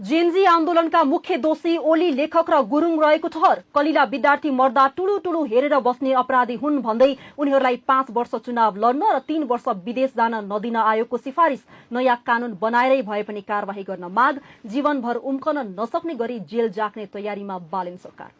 Gen Z आन्दोलनका मुख्य दोषी ओली लेखक र गुरुङ रहेको ठहर। कलिला विद्यार्थी मर्दा टुलु टुलु हेरेर बस्ने अपराधी हुन् भन्दै उनीहरूलाई 5 वर्ष चुनाव लड्न र 3 वर्ष विदेश जान नदिन आयोगको सिफारिस। नयाँ कानून बनाएरै भए पनि कारवाही गर्न माग। जीवनभर उम्कन नसक्ने गरी जेल जाक्ने तयारीमा बालेन सरकार।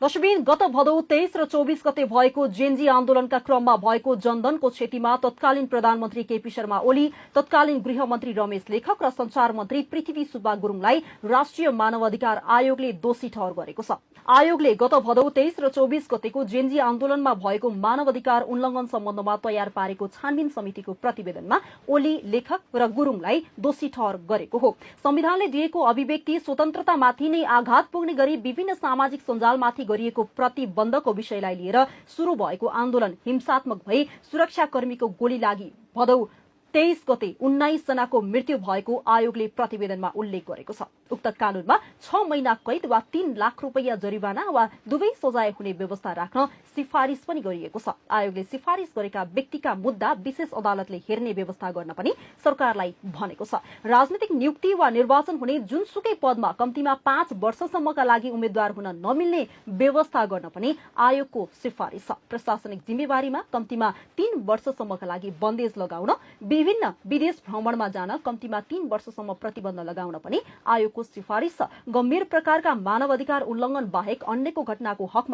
दर्शकबिन, गत भदौ 23 र 24 गते भएको जेनजी आन्दोलनका क्रममा भएको जनधनको क्षतिमा तत्कालीन प्रधानमन्त्री केपी शर्मा ओली, तत्कालीन गृहमन्त्री रमेश लेखक र संचार मन्त्री पृथ्वी सुब्बा गुरुङलाई राष्ट्रिय मानवाधिकार आयोगले दोषी ठहर गरेको छ। आयोगले गत भदौ 23 र 24 गतेको जेनजी आन्दोलनमा भएको मानवाधिकार उल्लङ्घन सम्बन्धमा तयार पारेको छानबिन समितिको प्रतिवेदनमा ओली, लेखक र गुरुङलाई दोषी ठहर गरेको हो। संविधानले दिएको अभिव्यक्ति स्वतन्त्रतामाथि नै आघात पुग्ने गरी विभिन्न सामाजिक सञ्जालमाथि गरिएको प्रतिबन्धको विषयलाई लिएर शुरू भएको आन्दोलन हिंसात्मक भई सुरक्षाकर्मीको गोली लागि भदौ 23 गते 19 जनाको मृत्यु भएको आयोगले प्रतिवेदनमा उल्लेख गरेको छ। उक्त कानूनमा 6 महिना कैद वा 3 लाख रुपैयाँ जरिवाना वा दुवै सजाय हुने व्यवस्था राख्न सिफारिस पनि गरिएको छ। आयोगले सिफारिस गरेका व्यक्तिका मुद्दा विशेष अदालतले हेर्ने व्यवस्था गर्न पनि सरकारलाई भनेको छ। राजनीतिक नियुक्ति वा निर्वाचन हुने जुनसुकै पदमा कम्तीमा 5 वर्षसम्मका लागि उम्मेद्वार हुन नमिल्ने व्यवस्था गर्न पनि आयोगको सिफारिस छ। प्रशासनिक जिम्मेवारीमा कम्तीमा 3 वर्षसम्मका लागि बन्देज लगाउन, विभिन्न विदेश भ्रमणमा जान कम्तीमा 3 वर्षसम्म प्रतिबन्ध लगाउन पनि आयोगको सिफारिस छ। गम्भीर प्रकारका मानवाधिकार उल्लङ्घन बाहेक अन्यको घटनाको हकमा